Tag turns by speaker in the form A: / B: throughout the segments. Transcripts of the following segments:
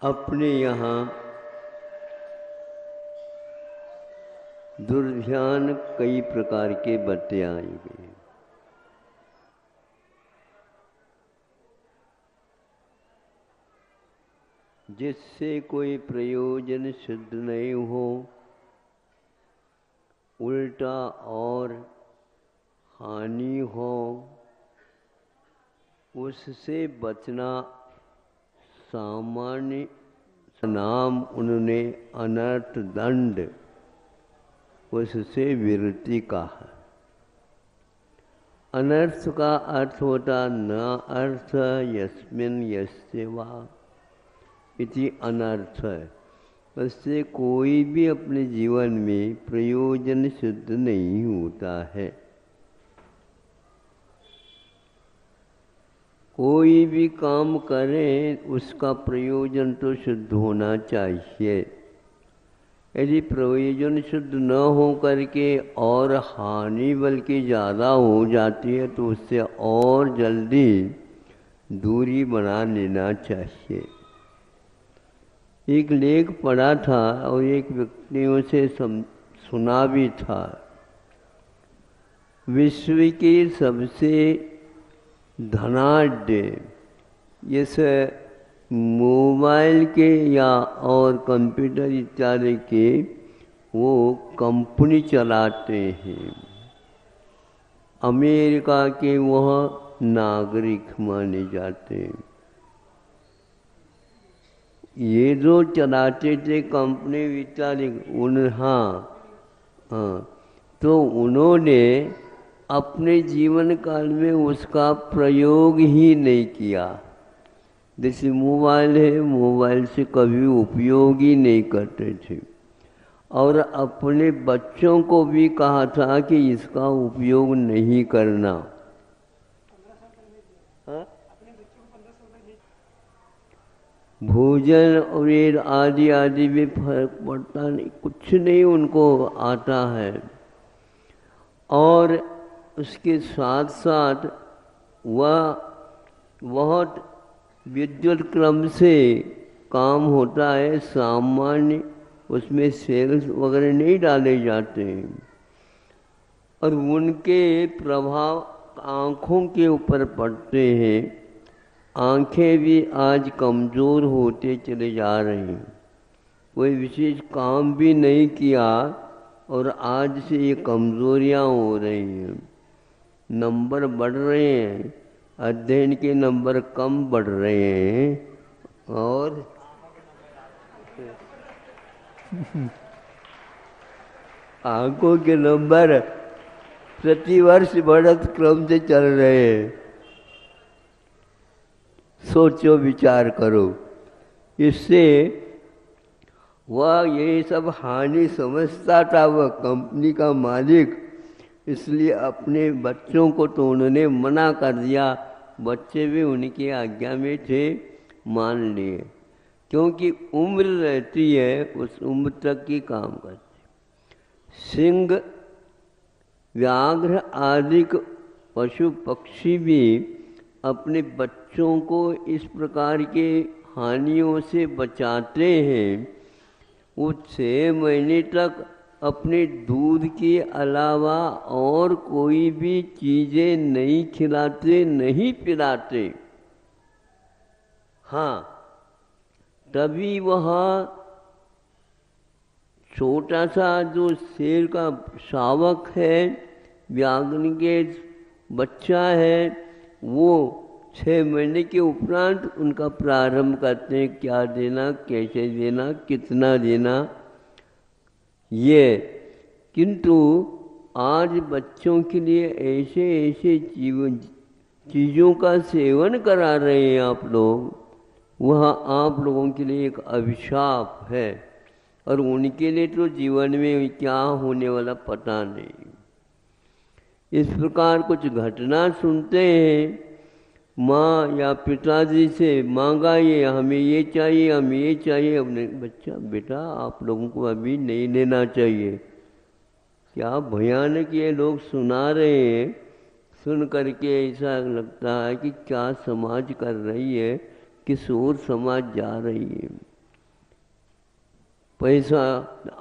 A: अपने यहाँ दुर्ध्यान कई प्रकार के बरते आएंगे। जिससे कोई प्रयोजन सिद्ध नहीं हो, उल्टा और हानि हो, उससे बचना सामान्य नाम उन्होंने अनर्थ दंड, उससे विरति कहा। अनर्थ का अर्थ होता न अर्थ यस्मिन् यस्य वा इति अनर्थ है। उससे कोई भी अपने जीवन में प्रयोजन सिद्ध नहीं होता है। कोई भी काम करें उसका प्रयोजन तो सिद्ध होना चाहिए। यदि प्रयोजन सिद्ध न हो करके और हानि बल्कि ज़्यादा हो जाती है तो उससे और जल्दी दूरी बना लेना चाहिए। एक लेख पढ़ा था और एक व्यक्तियों से सुना भी था। विश्व के सबसे धनाढ्य इस मोबाइल के या और कंप्यूटर इत्यादि के वो कंपनी चलाते हैं। अमेरिका के वह नागरिक माने जाते हैं। ये जो चलाते थे कंपनी इत्यादि हाँ, तो उन्होंने अपने जीवन काल में उसका प्रयोग ही नहीं किया। जैसे मोबाइल है, मोबाइल से कभी उपयोग ही नहीं करते थे। और अपने बच्चों को भी कहा था कि इसका उपयोग नहीं करना। भोजन और ये आदि आदि में फर्क पड़ता नहीं, कुछ नहीं उनको आता है। और उसके साथ साथ वह बहुत विद्युत क्रम से काम होता है, सामान्य उसमें सेल्स वगैरह नहीं डाले जाते हैं। और उनके प्रभाव आँखों के ऊपर पड़ते हैं। आँखें भी आज कमज़ोर होते चले जा रही हैं। कोई विशेष काम भी नहीं किया और आज से ये कमज़ोरियाँ हो रही हैं। नंबर बढ़ रहे हैं, अध्ययन के नंबर कम बढ़ रहे हैं और आंखों के नंबर प्रतिवर्ष बढ़त क्रम से चल रहे हैं। सोचो, विचार करो। इससे वह ये सब हानि समझता था, वह कंपनी का मालिक। इसलिए अपने बच्चों को तो उन्होंने मना कर दिया। बच्चे भी उनकी आज्ञा में थे, मान लिए। क्योंकि उम्र रहती है, उस उम्र तक ही काम करते। सिंह, व्याघ्र आदि पशु पक्षी भी अपने बच्चों को इस प्रकार के हानियों से बचाते हैं। वो 6 महीने तक अपने दूध के अलावा और कोई भी चीज़ें नहीं खिलाते, नहीं पिलाते। हाँ, तभी वह छोटा सा जो शेर का शावक है, व्याघ्र के बच्चा है, वो 6 महीने के उपरांत उनका प्रारंभ करते हैं। क्या देना, कैसे देना, कितना देना, ये। किंतु आज बच्चों के लिए ऐसे ऐसे चीज़ों का सेवन करा रहे हैं आप लोग, वह आप लोगों के लिए एक अभिशाप है। और उनके लिए तो जीवन में क्या होने वाला पता नहीं। इस प्रकार कुछ घटना सुनते हैं। माँ या पिताजी से मांगा, ये हमें ये चाहिए, हमें ये चाहिए। अपने बच्चा, बेटा आप लोगों को अभी नहीं लेना चाहिए। क्या भयानक ये लोग सुना रहे हैं। सुन करके ऐसा लगता है कि क्या समाज कर रही है, किस ओर समाज जा रही है। पैसा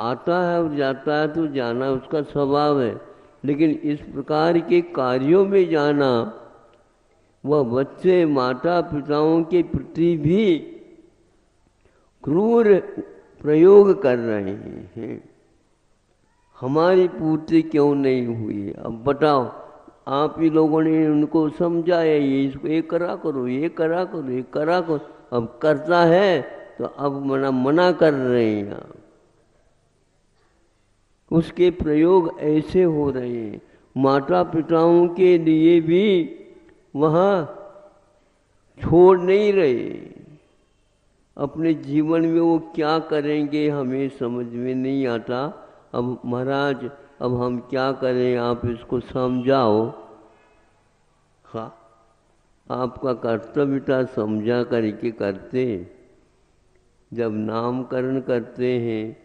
A: आता है और जाता है तो जाना उसका स्वभाव है, लेकिन इस प्रकार के कार्यों में जाना, वह बच्चे माता पिताओं के प्रति भी क्रूर प्रयोग कर रहे हैं। हमारी पूर्ति क्यों नहीं हुई? अब बताओ, आप ही लोगों ने उनको समझाया, ये करा करो, ये करा करो, ये करा करो, अब करता है तो अब मना कर रहे हैं आप। उसके प्रयोग ऐसे हो रहे हैं। माता पिताओं के लिए भी वहाँ छोड़ नहीं रहे। अपने जीवन में वो क्या करेंगे हमें समझ में नहीं आता। अब महाराज, अब हम क्या करें, आप इसको समझाओ। हाँ, आपका कर्तव्य था समझा करके करते। जब नामकरण करते हैं,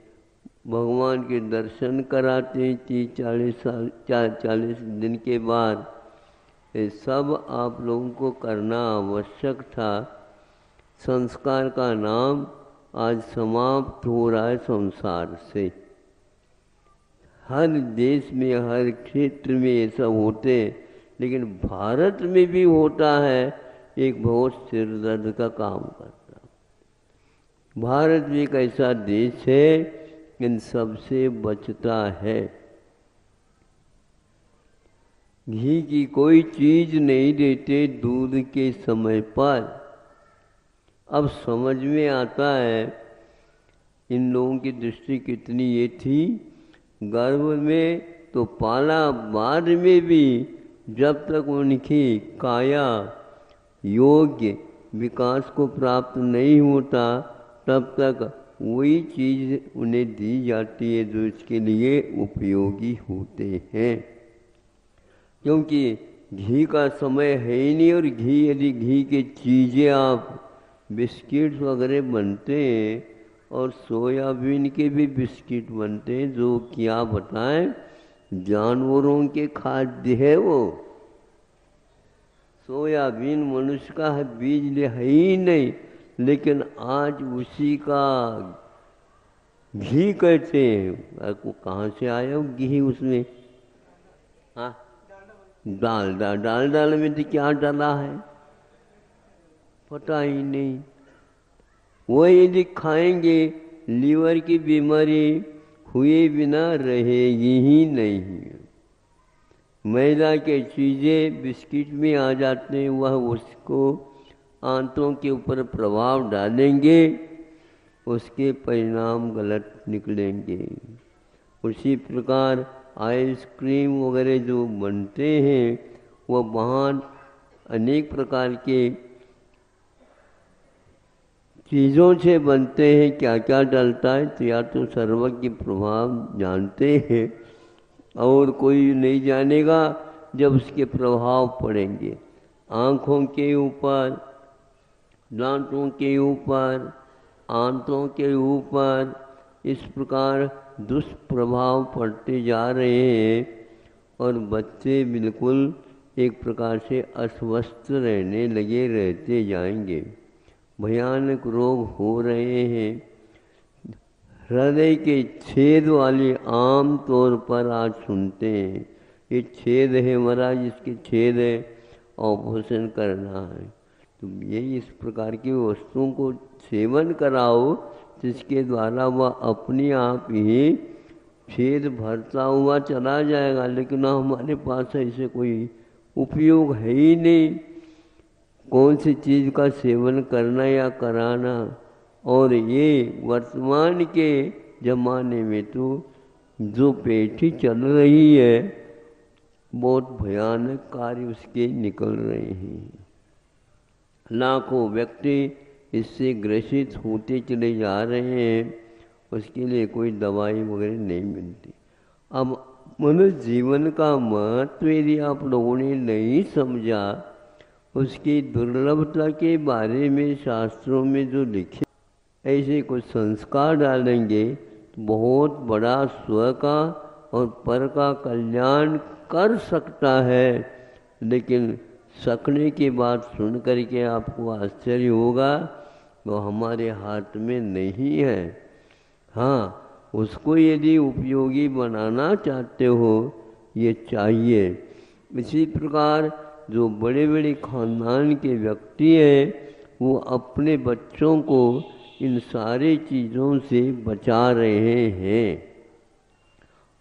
A: भगवान के दर्शन कराते हैं 30-40 दिन के बाद, ये सब आप लोगों को करना आवश्यक था। संस्कार का नाम आज समाप्त हो रहा है संसार से। हर देश में, हर क्षेत्र में ये सब होते, लेकिन भारत में भी होता है, एक बहुत सिर दर्द का काम करता। भारत भी एक ऐसा देश है इन सबसे बचता है। घी की कोई चीज नहीं देते दूध के समय पर। अब समझ में आता है इन लोगों की दृष्टि कितनी ये थी। गर्भ में तो पाला, बाद में भी जब तक उनकी काया योग्य विकास को प्राप्त नहीं होता, तब तक वही चीज़ उन्हें दी जाती है जो इसके लिए उपयोगी होते हैं। क्योंकि घी का समय है ही नहीं, और यदि घी की चीज़ें आप बिस्किट्स वगैरह बनते हैं, और सोयाबीन के भी बिस्किट बनते हैं, जो क्या बताएं, जानवरों के खाद्य है वो। सोयाबीन मनुष्य का है, बीज है ही नहीं, लेकिन आज उसी का घी कहते हैं। आपको कहाँ से आया वो घी उसमें? हाँ, डाल में तो क्या डाला है पता ही नहीं। वो यदि खाएंगे, लीवर की बीमारी हुए बिना रहेगी ही नहीं। मैदा के चीज़ें बिस्किट में आ जाते हैं, वह उसको आंतों के ऊपर प्रभाव डालेंगे, उसके परिणाम गलत निकलेंगे। उसी प्रकार आइसक्रीम वगैरह जो बनते हैं, वह बहुत अनेक प्रकार के चीज़ों से बनते हैं। क्या क्या डलता है तो या तो सर्वज्ञ प्रभाव जानते हैं, और कोई नहीं जानेगा जब उसके प्रभाव पड़ेंगे आँखों के ऊपर, दांतों के ऊपर, आंतों के ऊपर। इस प्रकार दुष्प्रभाव पड़ते जा रहे हैं, और बच्चे बिल्कुल एक प्रकार से अस्वस्थ रहने लगे, रहते जाएंगे। भयानक रोग हो रहे हैं। हृदय के छेद वाले आम तौर पर आज सुनते हैं, ये छेद है महाराज, इसके छेद है, ऑपरेशन करना है। तो ये इस प्रकार की वस्तुओं को सेवन कराओ जिसके द्वारा वह अपने आप ही छेद भरता हुआ चला जाएगा। लेकिन हमारे पास ऐसे कोई उपयोग है ही नहीं, कौन सी चीज़ का सेवन करना या कराना। और ये वर्तमान के ज़माने में तो जो पेठी चल रही है, बहुत भयानक कार्य उसके निकल रहे हैं। लाखों व्यक्ति इससे ग्रसित होते चले जा रहे हैं, उसके लिए कोई दवाई वगैरह नहीं मिलती। अब मनुष्य जीवन का महत्व यदि आप लोगों ने नहीं समझा, उसकी दुर्लभता के बारे में शास्त्रों में जो लिखे, ऐसे कुछ संस्कार डालेंगे तो बहुत बड़ा स्व का और पर का कल्याण कर सकता है। लेकिन सकने की बात सुन करके आपको आश्चर्य होगा, वो हमारे हाथ में नहीं है। हाँ, उसको यदि उपयोगी बनाना चाहते हो ये चाहिए। इसी प्रकार जो बड़े बड़े खानदान के व्यक्ति हैं वो अपने बच्चों को इन सारी चीज़ों से बचा रहे हैं।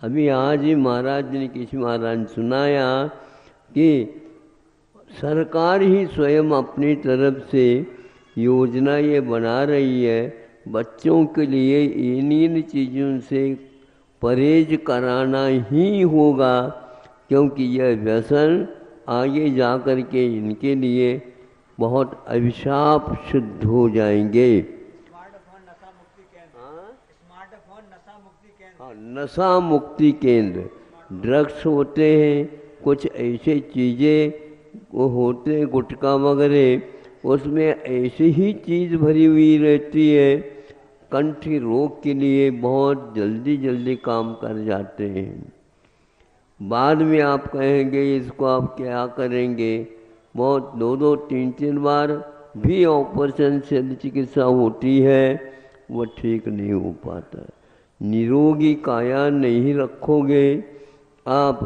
A: अभी आज ही महाराज ने किसी महाराज ने सुनाया कि सरकार ही स्वयं अपनी तरफ से योजना ये बना रही है बच्चों के लिए इन चीज़ों से परहेज कराना ही होगा, क्योंकि यह व्यसन आगे जा कर के इनके लिए बहुत अभिशाप सिद्ध हो जाएंगे।
B: स्मार्टफोन नशा मुक्ति केंद्र, स्मार्टफोन नशा मुक्ति केंद्र,
A: हाँ, नशा मुक्ति केंद्र। ड्रग्स होते हैं, कुछ ऐसे चीज़ें वो होते हैं गुटखा वगैरह, उसमें ऐसी ही चीज़ भरी हुई रहती है, कंठ रोग के लिए बहुत जल्दी जल्दी काम कर जाते हैं। बाद में आप कहेंगे इसको आप क्या करेंगे, बहुत 2-2, 3-3 बार भी ऑपरेशन से चिकित्सा होती है, वो ठीक नहीं हो पाता। निरोगी काया नहीं रखोगे, आप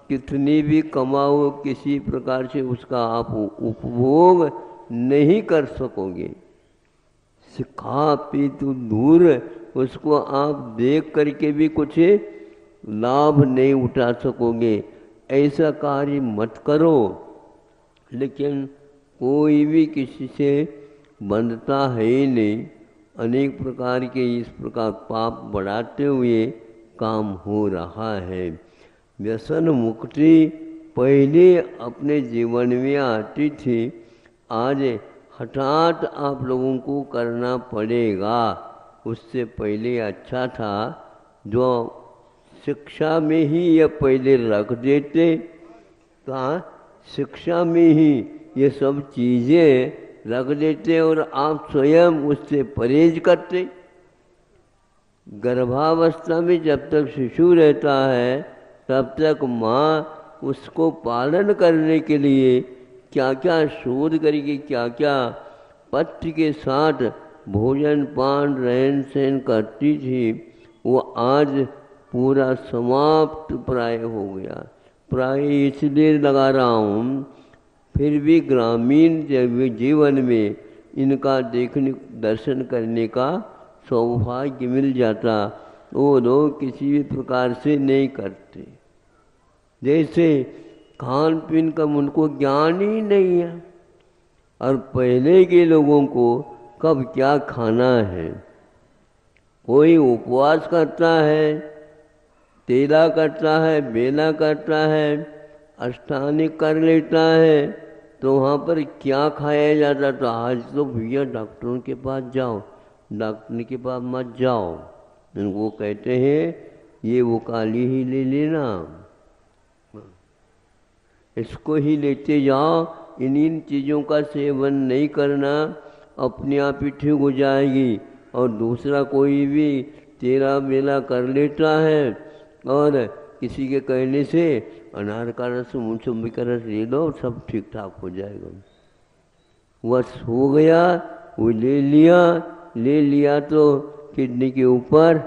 A: कितनी भी कमाओ किसी प्रकार से उसका आप उपभोग नहीं कर सकोगे। खा पी तो दूर, उसको आप देख करके भी कुछ लाभ नहीं उठा सकोगे। ऐसा कार्य मत करो। लेकिन कोई भी किसी से बंधता है ही नहीं, अनेक प्रकार के इस प्रकार पाप बढ़ाते हुए काम हो रहा है। व्यसन मुक्ति पहले अपने जीवन में आती थी, आज हठात आप लोगों को करना पड़ेगा। उससे पहले अच्छा था जो शिक्षा में ही ये पहले रख देते, कहाँ शिक्षा में ही ये सब चीज़ें रख देते और आप स्वयं उससे परहेज करते। गर्भावस्था में जब तक शिशु रहता है तब तक माँ उसको पालन करने के लिए क्या क्या शोध करके क्या क्या पथ्य के साथ भोजन पान रहन सहन करती थी, वो आज पूरा समाप्त प्राय हो गया। प्राय इसलिए लगा रहा हूँ, फिर भी ग्रामीण जीवन में इनका देखने दर्शन करने का सौभाग्य मिल जाता, वो लोग किसी भी प्रकार से नहीं करते। जैसे खान पीन का उनको ज्ञान ही नहीं है, और पहले के लोगों को कब क्या खाना है। कोई उपवास करता है, तेला करता है, बेला करता है, अष्टांगिक कर लेता है, तो वहाँ पर क्या खाया जाता। तो आज तो भैया डॉक्टरों के पास जाओ, डॉक्टर के पास मत जाओ, उनको कहते हैं ये वो काली ही ले लेना, इसको ही लेते जाओ, इन चीज़ों का सेवन नहीं करना, अपने आप ही ठीक हो जाएगी। और दूसरा कोई भी तेरा मेला कर लेता है और किसी के कहने से अनार का रस मौसम्बी का रस ले लो, सब ठीक ठाक हो जाएगा। बस हो गया, वो ले लिया तो किडनी के ऊपर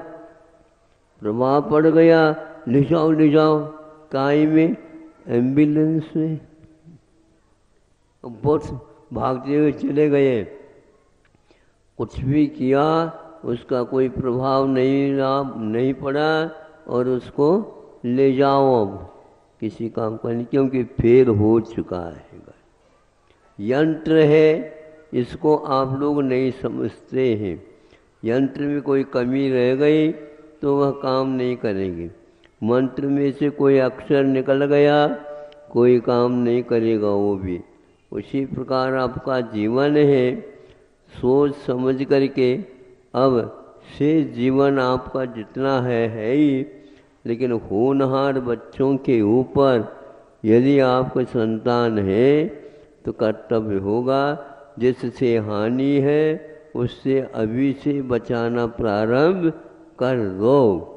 A: प्रभाव पड़ गया, ले जाओ काई में, एम्बुलेंस में, बहुत भागते हुए चले गए। कुछ भी किया उसका कोई प्रभाव नहीं पड़ा, और उसको ले जाओ अब किसी काम का नहीं, क्योंकि फेल हो चुका है। यंत्र है, इसको आप लोग नहीं समझते हैं। यंत्र में कोई कमी रह गई तो वह काम नहीं करेगी। मंत्र में से कोई अक्षर निकल गया, कोई काम नहीं करेगा वो भी। उसी प्रकार आपका जीवन है, सोच समझ करके अब से जीवन आपका जितना है ही, लेकिन होनहार बच्चों के ऊपर यदि आपका संतान है तो कर्तव्य होगा, जिससे हानि है उससे अभी से बचाना प्रारंभ कर दो।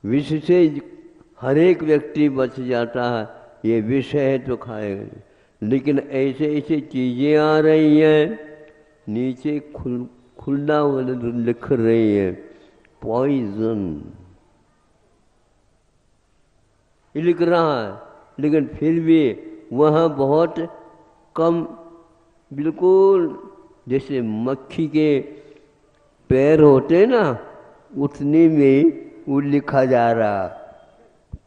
A: विष से हर एक व्यक्ति बच जाता है, ये विष है तो खाएगा, लेकिन ऐसे ऐसे चीज़ें आ रही हैं नीचे खुला वाले तो लिख रही है पॉइजन, ये लिख रहा है, लेकिन फिर भी वह बहुत कम, बिल्कुल जैसे मक्खी के पैर होते ना उतने में वो लिखा जा रहा,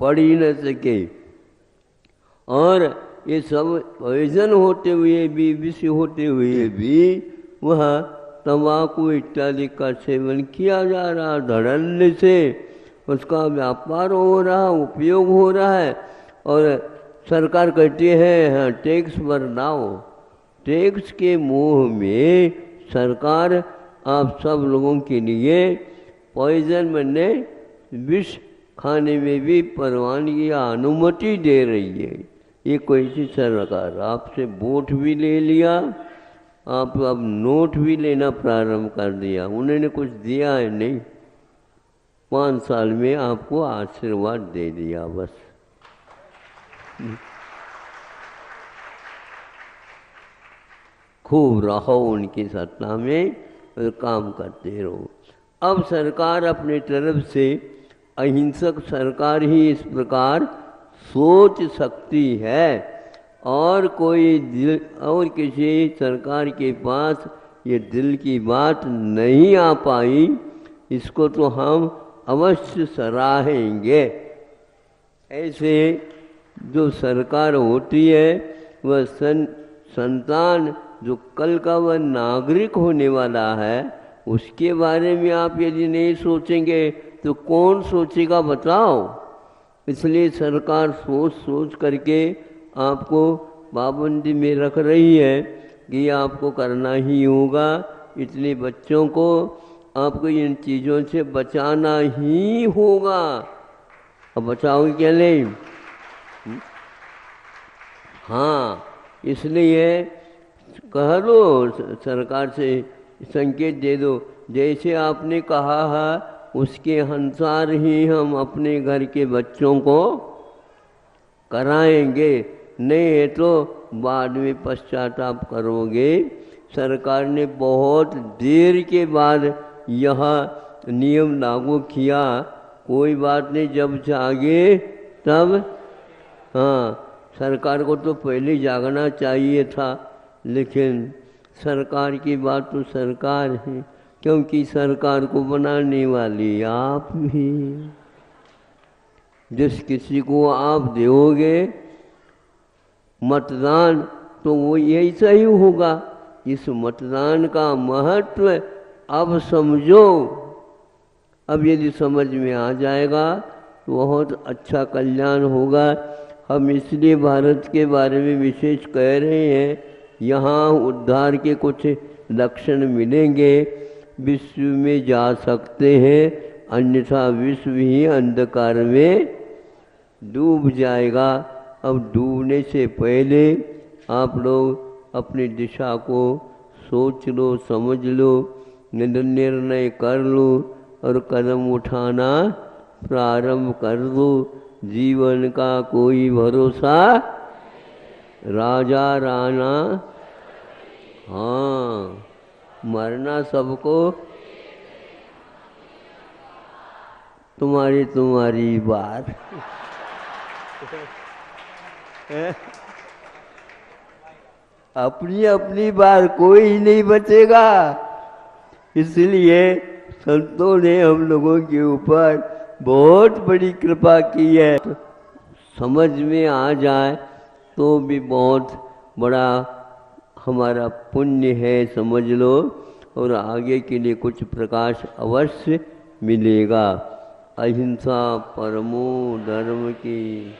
A: पढ़ ही न सके। और ये सब पॉइजन होते हुए भी, विष होते हुए भी वह तंबाकू इत्यादि का सेवन किया जा रहा, धड़ल्ले से उसका व्यापार हो रहा, उपयोग हो रहा है। और सरकार कहती है हाँ टैक्स भरनाओ, टैक्स के मोह में सरकार आप सब लोगों के लिए पॉइजन मैंने विष खाने में भी परवानगी या अनुमति दे रही है। ये कोई सी सरकार, आपसे वोट भी ले लिया, आप अब नोट भी लेना प्रारंभ कर दिया, उन्होंने कुछ दिया है नहीं, 5 साल में आपको आशीर्वाद दे दिया बस। खूब रहो उनकी सत्ता में और काम करते रहो। अब सरकार अपने तरफ से, अहिंसक सरकार ही इस प्रकार सोच सकती है, और कोई दिल और किसी सरकार के पास ये दिल की बात नहीं आ पाई, इसको तो हम अवश्य सराहेंगे। ऐसे जो सरकार होती है वह संतान जो कल का वह नागरिक होने वाला है, उसके बारे में आप यदि नहीं सोचेंगे तो कौन सोचेगा बताओ। इसलिए सरकार सोच सोच करके आपको पाबंदी में रख रही है कि आपको करना ही होगा, इतने बच्चों को आपको इन चीज़ों से बचाना ही होगा। अब बचाओगे क्या नहीं? हाँ, इसलिए कह दो, सरकार से संकेत दे दो, जैसे आपने कहा है उसके अनुसार ही हम अपने घर के बच्चों को कराएंगे, नहीं है तो बाद में पश्चाताप करोगे। सरकार ने बहुत देर के बाद यह नियम लागू किया, कोई बात नहीं, जब जागे तब। हाँ, सरकार को तो पहले जागना चाहिए था, लेकिन सरकार की बात तो सरकार है, क्योंकि सरकार को बनाने वाली आप भी। जिस किसी को आप दोगे मतदान तो वो यही सही होगा। इस मतदान का महत्व अब समझो, अब यदि समझ में आ जाएगा तो बहुत अच्छा कल्याण होगा। हम इसलिए भारत के बारे में विशेष कह रहे हैं, यहाँ उद्धार के कुछ लक्षण मिलेंगे, विश्व में जा सकते हैं, अन्यथा विश्व ही अंधकार में डूब जाएगा। अब डूबने से पहले आप लोग अपनी दिशा को सोच लो, समझ लो, निर्णय कर लो और कदम उठाना प्रारंभ कर दो। जीवन का कोई भरोसा, राजा राणा, हाँ, मरना सबको, तुम्हारी बात। अपनी अपनी बार, कोई नहीं बचेगा। इसलिए संतों ने हम लोगों के ऊपर बहुत बड़ी कृपा की है। समझ में आ जाए तो भी बहुत बड़ा हमारा पुण्य है, समझ लो, और आगे के लिए कुछ प्रकाश अवश्य मिलेगा। अहिंसा परमो धर्म की।